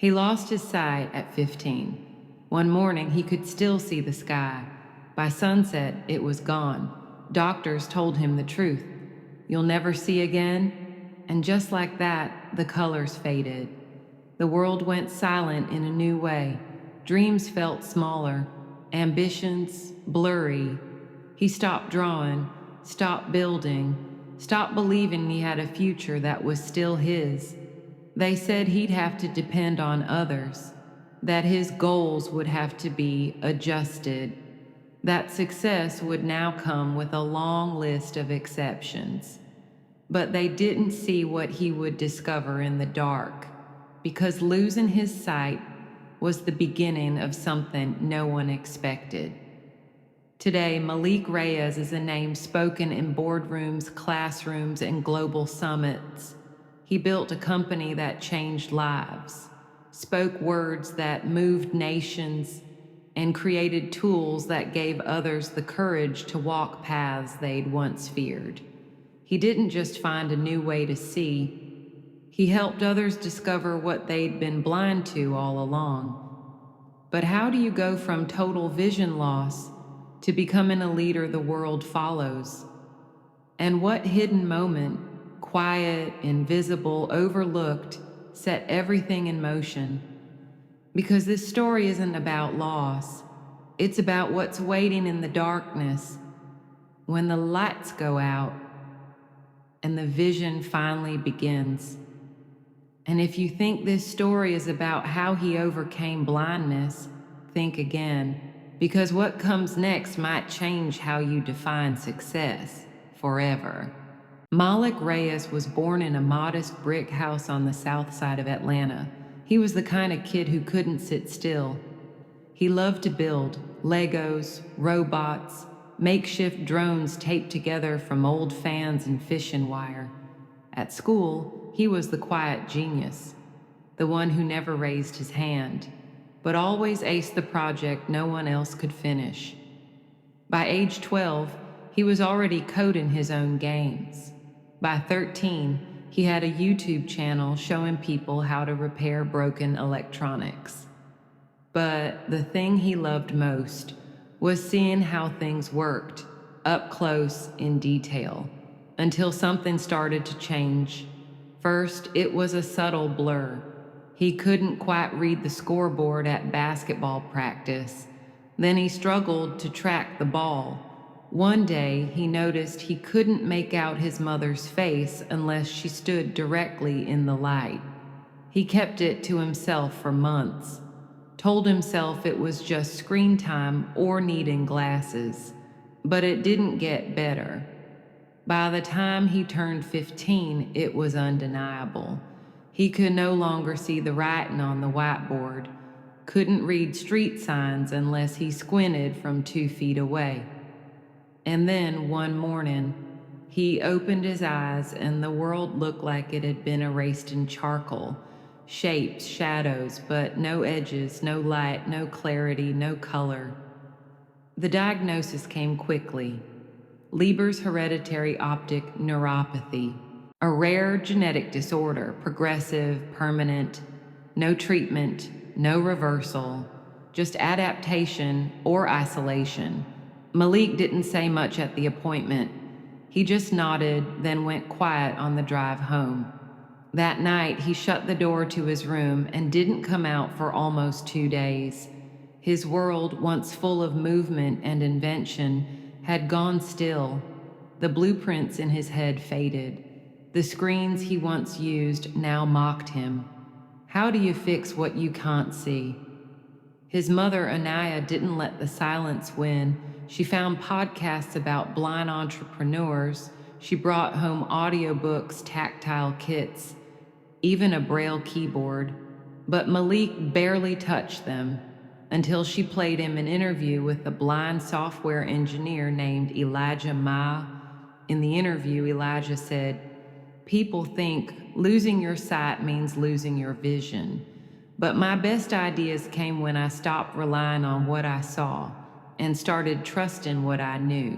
He lost his sight at 15. One morning, he could still see the sky. By sunset, it was gone. Doctors told him the truth. You'll never see again. And just like that, the colors faded. The world went silent in a new way. Dreams felt smaller, ambitions blurry. He stopped drawing, stopped building, stopped believing he had a future that was still his. They said he'd have to depend on others, that his goals would have to be adjusted, that success would now come with a long list of exceptions. But they didn't see what he would discover in the dark, because losing his sight was the beginning of something no one expected. Today, Malik Reyes is a name spoken in boardrooms, classrooms, and global summits. He built a company that changed lives, spoke words that moved nations, and created tools that gave others the courage to walk paths they'd once feared. He didn't just find a new way to see, he helped others discover what they'd been blind to all along. But how do you go from total vision loss to becoming a leader the world follows? And what hidden moment, quiet, invisible, overlooked, set everything in motion? Because this story isn't about loss, it's about what's waiting in the darkness when the lights go out and the vision finally begins. And if you think this story is about how he overcame blindness, think again, because what comes next might change how you define success forever. Malik Reyes was born in a modest brick house on the south side of Atlanta. He was the kind of kid who couldn't sit still. He loved to build Legos, robots, makeshift drones taped together from old fans and fishing wire. At school, he was the quiet genius, the one who never raised his hand, but always aced the project no one else could finish. By age 12, he was already coding his own games. By 13, he had a YouTube channel showing people how to repair broken electronics. But the thing he loved most was seeing how things worked, up close in detail, until something started to change. First, it was a subtle blur. He couldn't quite read the scoreboard at basketball practice. Then he struggled to track the ball. One day, he noticed he couldn't make out his mother's face unless she stood directly in the light. He kept it to himself for months, told himself it was just screen time or needing glasses, but it didn't get better. By the time he turned 15, it was undeniable. He could no longer see the writing on the whiteboard, couldn't read street signs unless he squinted from 2 feet away. And then one morning, he opened his eyes and the world looked like it had been erased in charcoal. Shapes, shadows, but no edges, no light, no clarity, no color. The diagnosis came quickly. Leber's hereditary optic neuropathy, a rare genetic disorder, progressive, permanent, no treatment, no reversal, just adaptation or isolation. Malik didn't say much at the appointment. He just nodded, then went quiet on the drive home. That night, he shut the door to his room and didn't come out for almost 2 days. His world, once full of movement and invention, had gone still. The blueprints in his head faded. The screens he once used now mocked him. How do you fix what you can't see? His mother, Anaya, didn't let the silence win. She found podcasts about blind entrepreneurs. She brought home audiobooks, tactile kits, even a braille keyboard. But Malik barely touched them until she played him an interview with a blind software engineer named Elijah Ma. In the interview, Elijah said, "People think losing your sight means losing your vision. But my best ideas came when I stopped relying on what I saw and started trusting what I knew."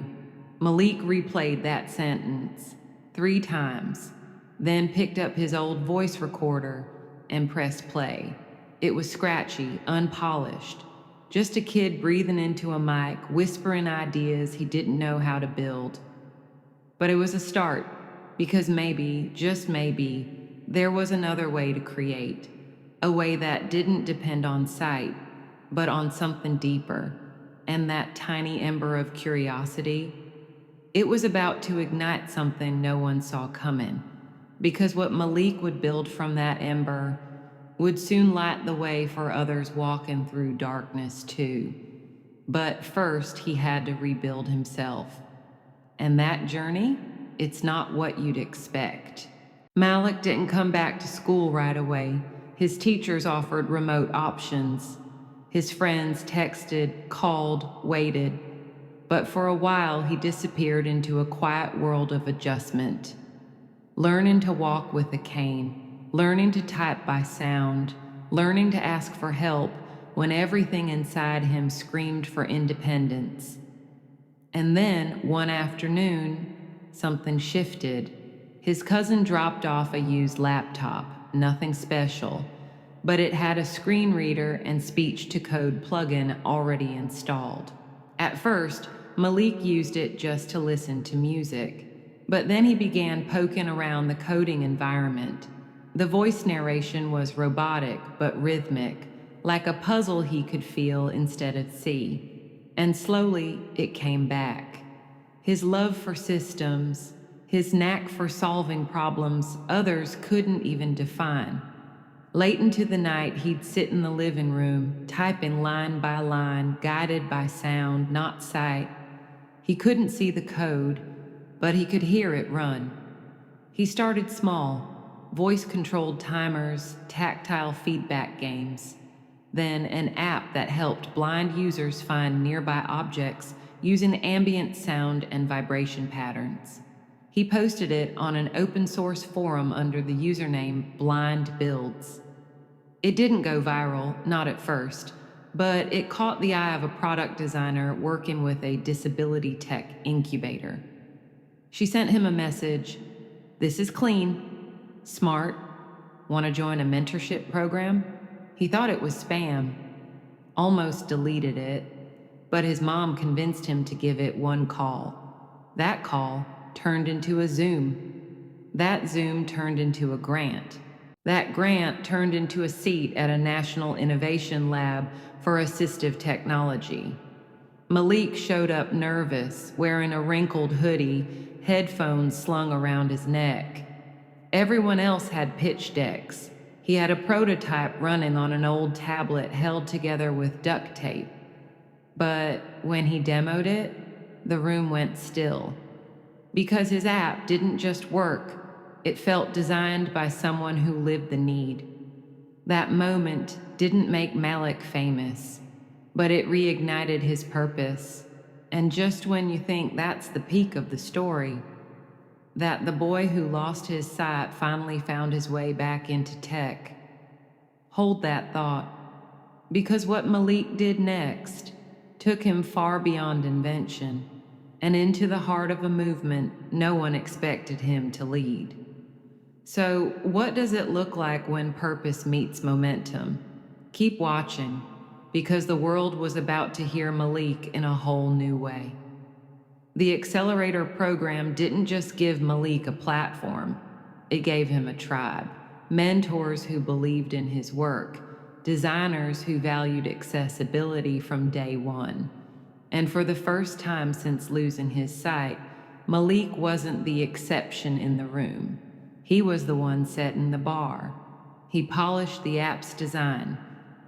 Malik replayed that sentence 3 times, then picked up his old voice recorder and pressed play. It was scratchy, unpolished. Just a kid breathing into a mic, whispering ideas he didn't know how to build. But it was a start, because maybe, just maybe, there was another way to create. A way that didn't depend on sight, but on something deeper. And that tiny ember of curiosity, it was about to ignite something no one saw coming. Because what Malik would build from that ember would soon light the way for others walking through darkness too. But first, he had to rebuild himself. And that journey, it's not what you'd expect. Malik didn't come back to school right away. His teachers offered remote options. His friends texted, called, waited. But for a while, he disappeared into a quiet world of adjustment. Learning to walk with a cane, learning to type by sound, learning to ask for help when everything inside him screamed for independence. And then, one afternoon, something shifted. His cousin dropped off a used laptop, nothing special, but it had a screen reader and speech-to-code plugin already installed. At first, Malik used it just to listen to music. But then he began poking around the coding environment. The voice narration was robotic but rhythmic, like a puzzle he could feel instead of see. And slowly, it came back. His love for systems, his knack for solving problems others couldn't even define. Late into the night, he'd sit in the living room, typing line by line, guided by sound, not sight. He couldn't see the code, but he could hear it run. He started small, voice-controlled timers, tactile feedback games. Then an app that helped blind users find nearby objects using ambient sound and vibration patterns. He posted it on an open-source forum under the username Blind Builds. It didn't go viral, not at first, but it caught the eye of a product designer working with a disability tech incubator. She sent him a message, "This is clean, smart, want to join a mentorship program?" He thought it was spam, almost deleted it, but his mom convinced him to give it one call. That call turned into a Zoom. That Zoom turned into a grant. That grant turned into a seat at a national innovation lab for assistive technology. Malik showed up nervous, wearing a wrinkled hoodie, headphones slung around his neck. Everyone else had pitch decks. He had a prototype running on an old tablet held together with duct tape. But when he demoed it, the room went still. Because his app didn't just work, it felt designed by someone who lived the need. That moment didn't make Malik famous, but it reignited his purpose. And just when you think that's the peak of the story, that the boy who lost his sight finally found his way back into tech, hold that thought, because what Malik did next took him far beyond invention and into the heart of a movement no one expected him to lead. So, what does it look like when purpose meets momentum? Keep watching, because the world was about to hear Malik in a whole new way. The Accelerator program didn't just give Malik a platform, it gave him a tribe, mentors who believed in his work, designers who valued accessibility from day one. And for the first time since losing his sight, Malik wasn't the exception in the room. He was the one setting the bar. He polished the app's design,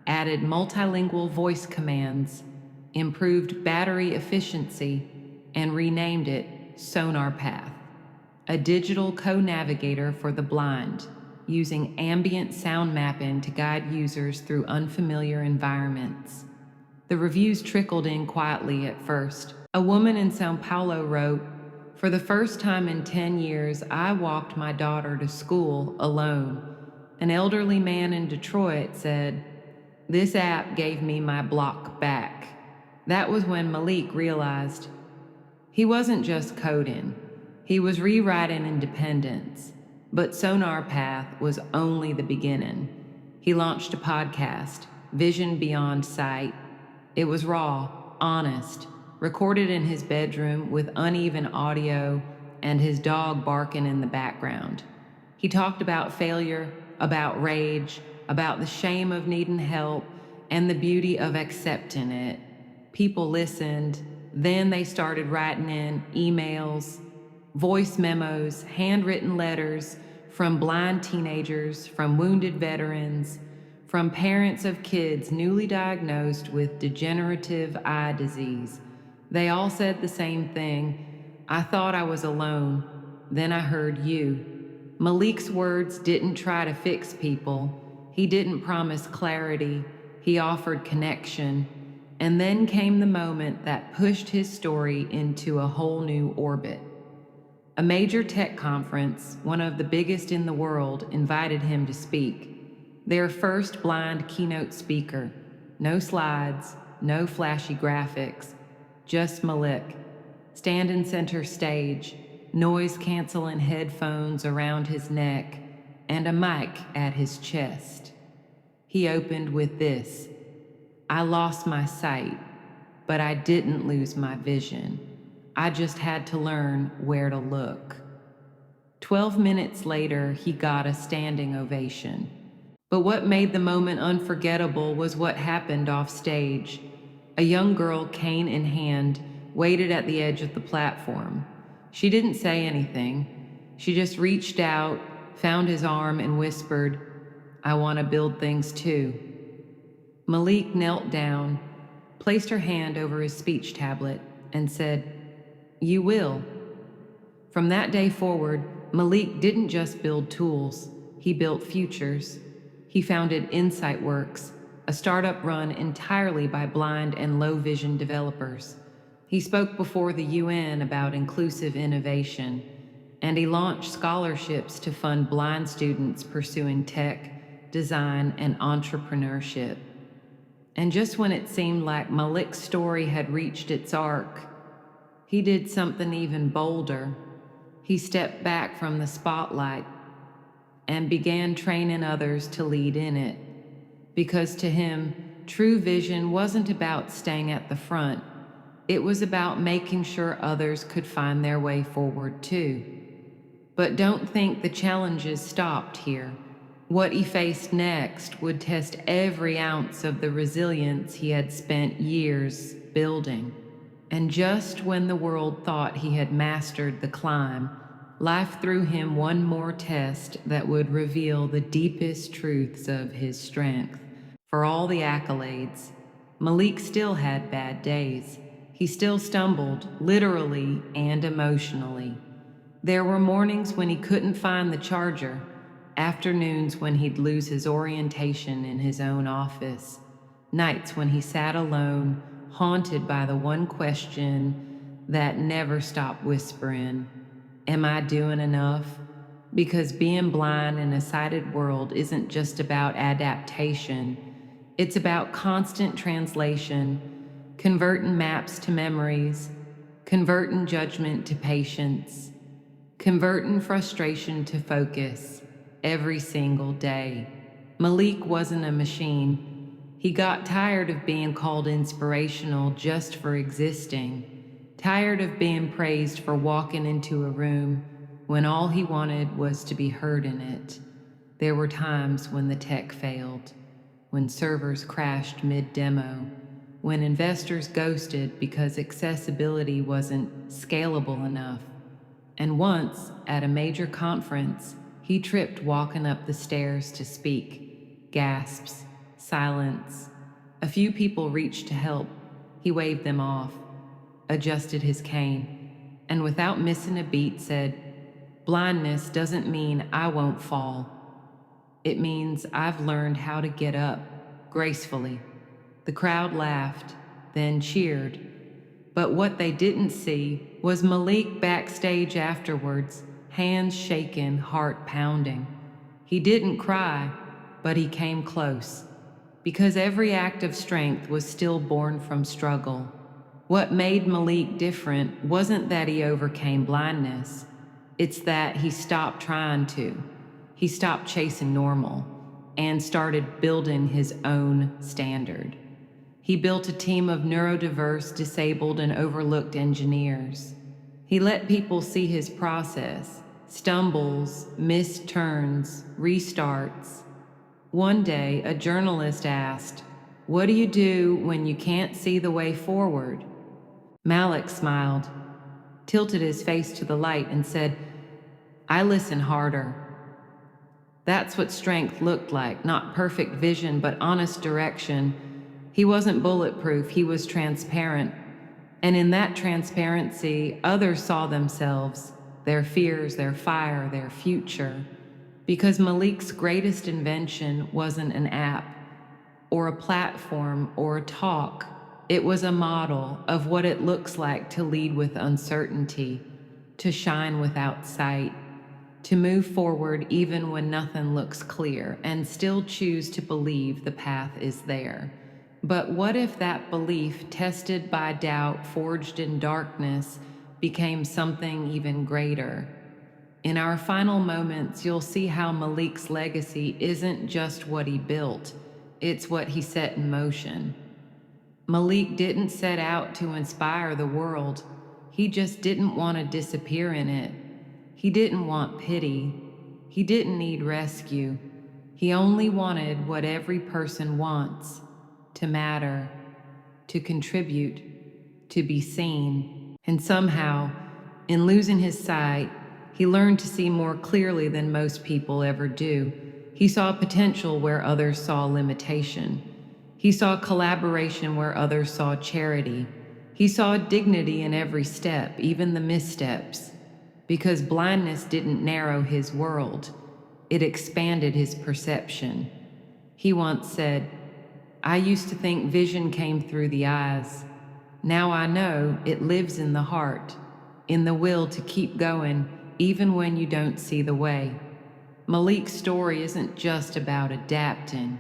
added multilingual voice commands, improved battery efficiency, and renamed it Sonar Path, a digital co-navigator for the blind, using ambient sound mapping to guide users through unfamiliar environments. The reviews trickled in quietly at first. A woman in Sao Paulo wrote, "For the first time in 10 years, I walked my daughter to school alone." An elderly man in Detroit said, "This app gave me my block back." That was when Malik realized he wasn't just coding, he was rewriting independence. But Sonar Path was only the beginning. He launched a podcast, Vision Beyond Sight. It was raw, honest, recorded in his bedroom with uneven audio and his dog barking in the background. He talked about failure, about rage, about the shame of needing help, and the beauty of accepting it. People listened, then they started writing in emails, voice memos, handwritten letters from blind teenagers, from wounded veterans, from parents of kids newly diagnosed with degenerative eye disease. They all said the same thing. I thought I was alone. Then I heard you. Malik's words didn't try to fix people. He didn't promise clarity. He offered connection. And then came the moment that pushed his story into a whole new orbit. A major tech conference, one of the biggest in the world, invited him to speak. Their first blind keynote speaker. No slides, no flashy graphics, just Malik, standing center stage, noise-canceling headphones around his neck, and a mic at his chest. He opened with this: I lost my sight, but I didn't lose my vision. I just had to learn where to look. 12 minutes later, he got a standing ovation. But what made the moment unforgettable was what happened off stage. A young girl, cane in hand, waited at the edge of the platform. She didn't say anything. She just reached out, found his arm, and whispered, I want to build things too. Malik knelt down, placed her hand over his speech tablet, and said, You will. From that day forward, Malik didn't just build tools, he built futures. He founded InsightWorks, a startup run entirely by blind and low-vision developers. He spoke before the UN about inclusive innovation, and he launched scholarships to fund blind students pursuing tech, design, and entrepreneurship. And just when it seemed like Malik's story had reached its arc, he did something even bolder. He stepped back from the spotlight and began training others to lead in it. Because to him, true vision wasn't about staying at the front. It was about making sure others could find their way forward too. But don't think the challenges stopped here. What he faced next would test every ounce of the resilience he had spent years building. And just when the world thought he had mastered the climb, life threw him one more test that would reveal the deepest truths of his strength. For all the accolades, Malik still had bad days. He still stumbled, literally and emotionally. There were mornings when he couldn't find the charger, afternoons when he'd lose his orientation in his own office, nights when he sat alone, haunted by the one question that never stopped whispering, Am I doing enough? Because being blind in a sighted world isn't just about adaptation. It's about constant translation, converting maps to memories, converting judgment to patience, converting frustration to focus every single day. Malik wasn't a machine. He got tired of being called inspirational just for existing. Tired of being praised for walking into a room when all he wanted was to be heard in it. There were times when the tech failed, when servers crashed mid-demo, when investors ghosted because accessibility wasn't scalable enough. And once, at a major conference, he tripped walking up the stairs to speak. Gasps, silence. A few people reached to help. He waved them off, adjusted his cane, and without missing a beat said, Blindness doesn't mean I won't fall. It means I've learned how to get up, gracefully. The crowd laughed, then cheered. But what they didn't see was Malik backstage afterwards, hands shaking, heart pounding. He didn't cry, but he came close, because every act of strength was still born from struggle. What made Malik different wasn't that he overcame blindness. It's that he stopped trying to. He stopped chasing normal. and started building his own standard. He built a team of neurodiverse, disabled, and overlooked engineers. He let people see his process: stumbles, missed turns, restarts. One day, a journalist asked, "What do you do when you can't see the way forward?" Malik smiled, tilted his face to the light, and said, "I listen harder." That's what strength looked like: not perfect vision, but honest direction. He wasn't bulletproof, he was transparent. And in that transparency, others saw themselves, their fears, their fire, their future. Because Malik's greatest invention wasn't an app, or a platform, or a talk. It was a model of what it looks like to lead with uncertainty, to shine without sight, to move forward even when nothing looks clear, and still choose to believe the path is there. But what if that belief, tested by doubt, forged in darkness, became something even greater? In our final moments, you'll see how Malik's legacy isn't just what he built, it's what he set in motion. Malik didn't set out to inspire the world. He just didn't want to disappear in it. He didn't want pity. He didn't need rescue. He only wanted what every person wants: to matter, to contribute, to be seen. And somehow, in losing his sight, he learned to see more clearly than most people ever do. He saw potential where others saw limitation. He saw collaboration where others saw charity. He saw dignity in every step, even the missteps. Because blindness didn't narrow his world, it expanded his perception. He once said, "I used to think vision came through the eyes. Now I know it lives in the heart, in the will to keep going even when you don't see the way." Malik's story isn't just about adapting.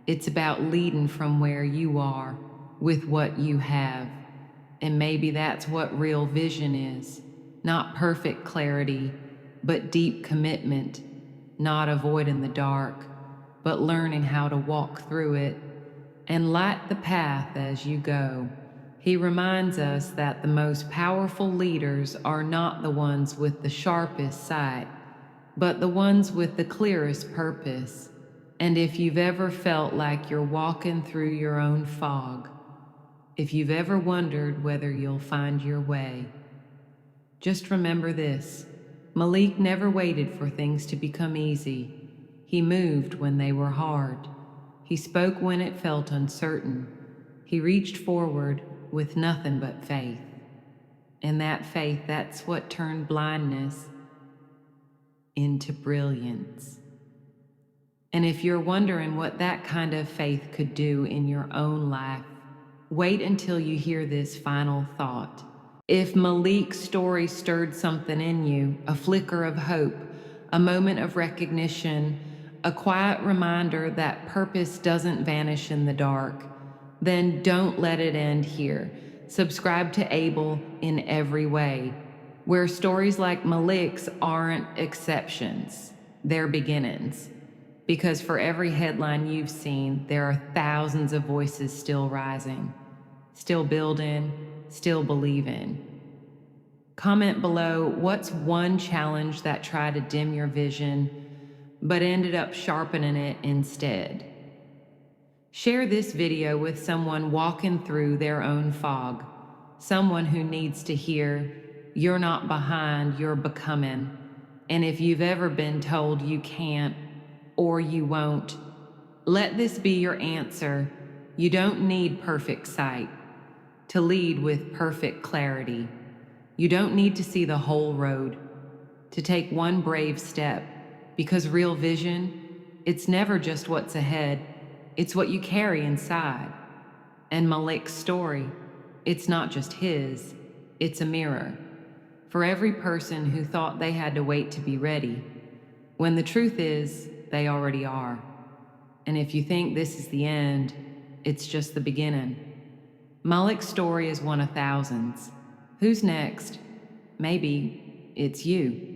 It's about leading from where you are, with what you have. And maybe that's what real vision is. Not perfect clarity, but deep commitment. Not avoiding the dark, but learning how to walk through it and light the path as you go. He reminds us that the most powerful leaders are not the ones with the sharpest sight, but the ones with the clearest purpose. And if you've ever felt like you're walking through your own fog, if you've ever wondered whether you'll find your way, just remember this: Malik never waited for things to become easy. He moved when they were hard. He spoke when it felt uncertain. He reached forward with nothing but faith. And that faith, that's what turned blindness into brilliance. And if you're wondering what that kind of faith could do in your own life, wait until you hear this final thought. If Malik's story stirred something in you, a flicker of hope, a moment of recognition, a quiet reminder that purpose doesn't vanish in the dark, then don't let it end here. Subscribe to Able in every way, where stories like Malik's aren't exceptions, they're beginnings. Because for every headline you've seen, there are thousands of voices still rising, still building, still believing. Comment below, what's one challenge that tried to dim your vision, but ended up sharpening it instead? Share this video with someone walking through their own fog, someone who needs to hear, you're not behind, you're becoming. And if you've ever been told you can't or you won't, let this be your answer. You don't need perfect sight to lead with perfect clarity. You don't need to see the whole road to take one brave step, because real vision, it's never just what's ahead, it's what you carry inside. And Malik's story, it's not just his, it's a mirror for every person who thought they had to wait to be ready, when the truth is, they already are. And if you think this is the end, it's just the beginning. Malik's story is one of thousands. Who's next? Maybe it's you.